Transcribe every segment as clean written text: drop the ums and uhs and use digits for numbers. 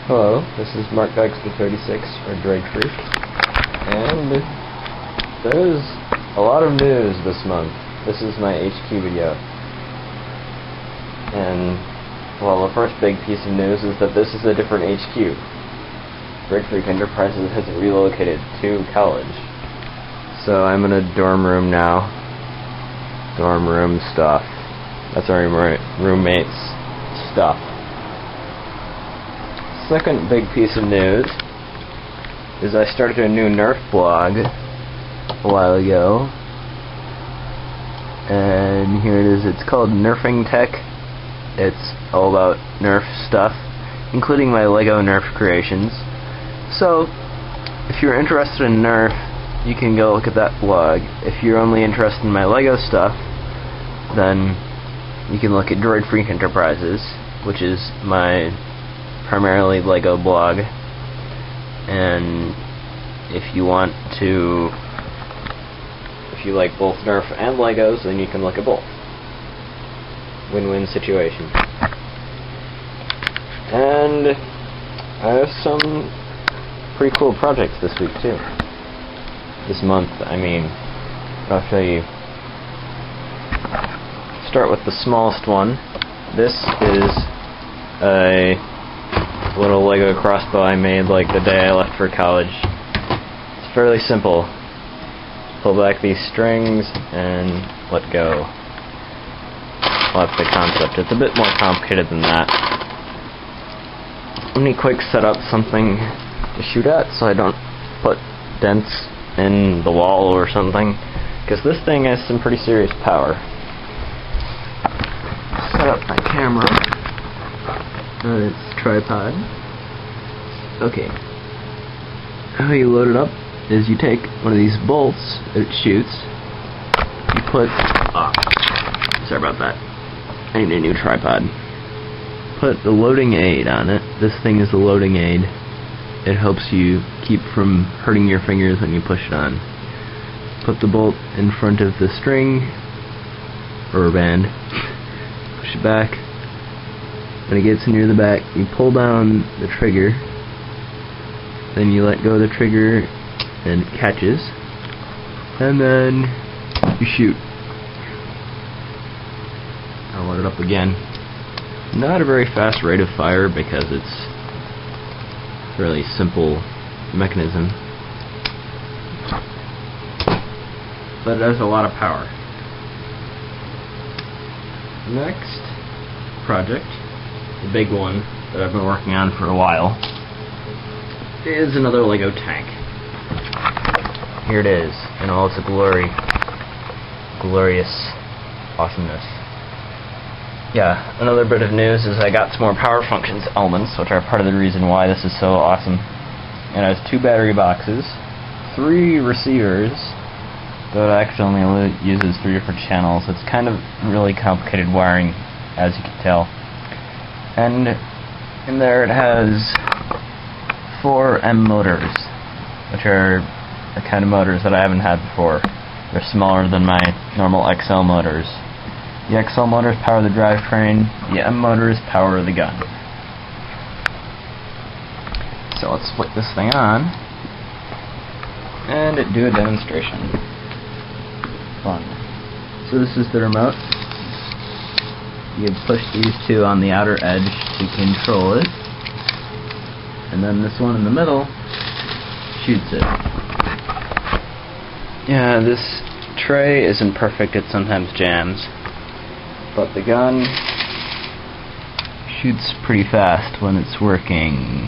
Hello, this is Mark Dykster 36 for DroidFreak, and there's a lot of news this month. This is my HQ video. And, well, the first big piece of news is that this is a different HQ. DroidFreak Enterprises has relocated to college. So I'm in a dorm room now. Dorm room stuff. That's our roommates' stuff. Second big piece of news is I started a new Nerf blog a while ago, and here it is. It's called Nerfing Tech. It's all about Nerf stuff, including my Lego Nerf creations. So if you're interested in Nerf, you can go look at that blog. If you're only interested in my Lego stuff, then you can look at DroidFreak Enterprises, which is my primarily Lego blog. And if you like both Nerf and Legos, then you can look at both. Win-win situation. And I have some pretty cool projects this week too. This month, I mean. I'll show you. Start with the smallest one. This is a little Lego crossbow I made like the day I left for college. It's fairly simple. Pull back these strings and let go. Well, that's the concept. It's a bit more complicated than that. Let me quick set up something to shoot at so I don't put dents in the wall or something, because this thing has some pretty serious power. Set up my camera on its tripod. Okay. How you load it up is you take one of these bolts that it shoots. You put... sorry about that. I need a new tripod. Put the loading aid on it. This thing is the loading aid. It helps you keep from hurting your fingers when you push it on. Put the bolt in front of the string, rubber band. Push it back. When it gets near the back, you pull down the trigger. Then you let go of the trigger and it catches. And then you shoot. I'll load it up again. Not a very fast rate of fire because it's a really simple mechanism. But it has a lot of power. Next project, the big one that I've been working on for a while, is another Lego tank. Here it is, in all its glorious awesomeness. Yeah, another bit of news is I got some more power functions elements, which are part of the reason why this is so awesome. It has 2 battery boxes, 3 receivers, though it actually only uses 3 different channels. It's kind of really complicated wiring, as you can tell. And in there it has 4 M motors, which are the kind of motors that I haven't had before. They're smaller than my normal XL motors. The XL motors power the drivetrain, the M motors power the gun. So let's flick this thing on and do a demonstration. Fun. So this is the remote. You push these 2 on the outer edge to control it, and then this one in the middle shoots it. Yeah, this tray isn't perfect, it sometimes jams, but the gun shoots pretty fast when it's working.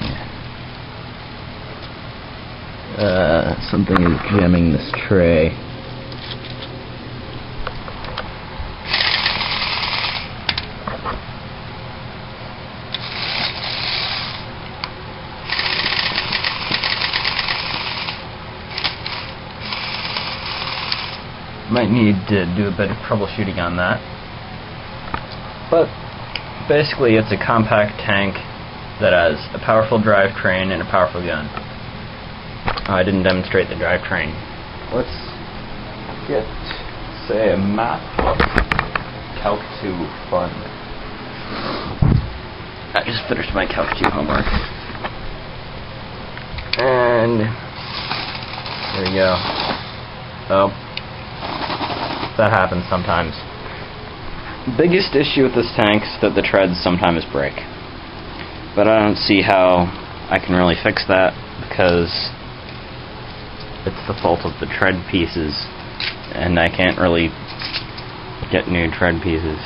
Something is jamming this tray. Might need to do a bit of troubleshooting on that. But basically it's a compact tank that has a powerful drivetrain and a powerful gun. I didn't demonstrate the drivetrain. Let's get, say, a math book. Calc 2 fun. I just finished my Calc 2 homework. And there you go. So that happens sometimes. Biggest issue with this tank is that the treads sometimes break. But I don't see how I can really fix that, because it's the fault of the tread pieces, and I can't really get new tread pieces.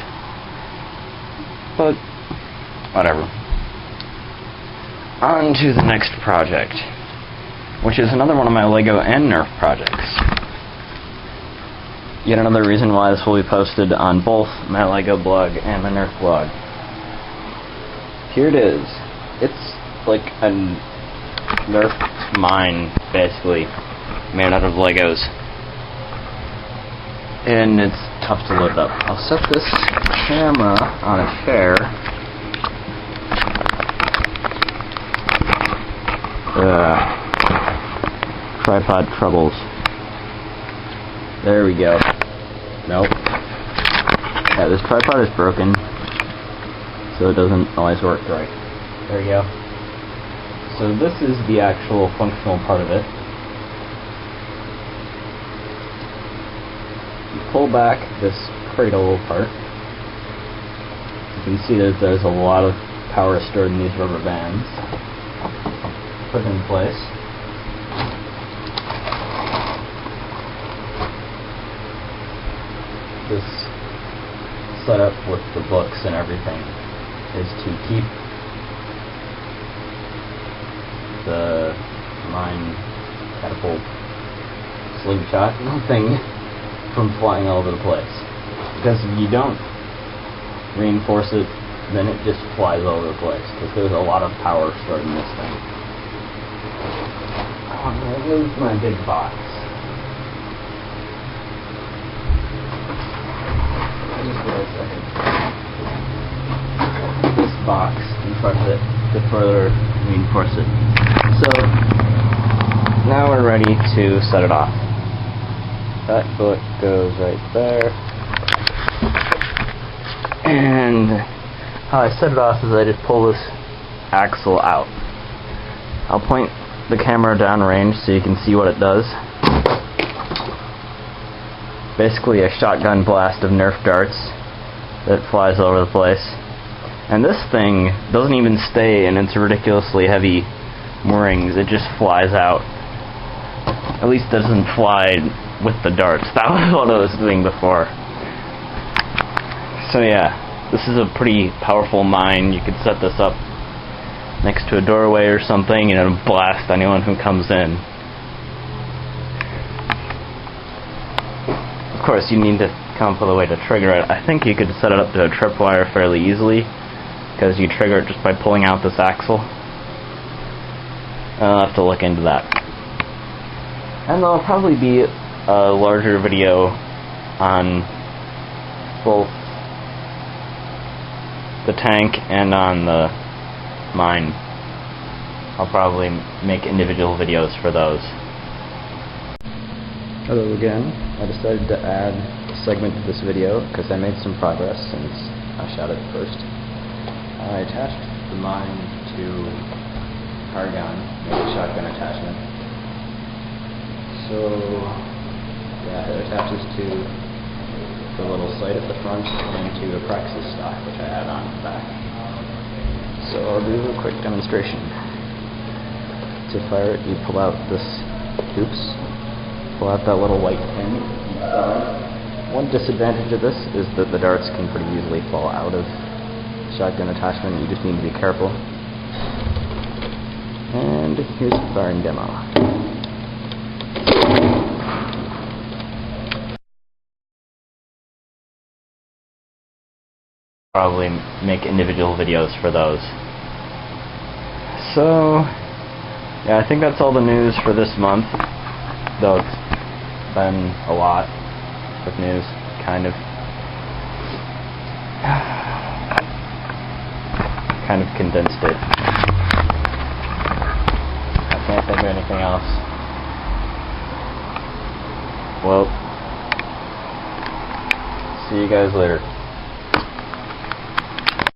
But whatever. On to the next project, which is another one of my LEGO and Nerf projects. Yet another reason why this will be posted on both my LEGO blog and my Nerf blog. Here it is. It's like a Nerf mine, basically, made out of Legos. And it's tough to load up. I'll set this camera on a chair. Tripod troubles. There we go. Nope. Yeah, this tripod is broken, so it doesn't always work right. There we go. So this is the actual functional part of it. You pull back this cradle part. You can see that there's a lot of power stored in these rubber bands. Put it in place. This setup with the books and everything is to keep the mine catapult slingshot thing from flying all over the place. Because if you don't reinforce it, then it just flies all over the place, because there's a lot of power stored in this thing. I'm going to move my big box. Just wait a second. This box in front of it to further reinforce it. So now we're ready to set it off. That book goes right there. And how I set it off is I just pull this axle out. I'll point the camera downrange so you can see what it does. Basically a shotgun blast of Nerf darts that flies all over the place. And this thing doesn't even stay in its ridiculously heavy moorings, it just flies out. At least it doesn't fly with the darts. That was what I was doing before. So yeah, this is a pretty powerful mine. You could set this up next to a doorway or something and it'll blast anyone who comes in. Of course, you need to come up with a way to trigger it. I think you could set it up to a tripwire fairly easily, because you trigger it just by pulling out this axle. I'll have to look into that. And there'll probably be a larger video on both the tank and on the mine. I'll probably make individual videos for those. Hello again. I decided to add a segment to this video because I made some progress since I shot it first. I attached the mine to our gun, a shotgun attachment. So yeah, it attaches to the little sight at the front and to a Praxis stock, which I add on the back. So I'll do a quick demonstration. To fire it, you pull out this oops. Pull out that little white pin. One disadvantage of this is that the darts can pretty easily fall out of the shotgun attachment. You just need to be careful. And here's the firing demo. Probably make individual videos for those. So yeah, I think that's all the news for this month. Though it's been a lot of news, kind of condensed it. I can't think of anything else. Well, see you guys later.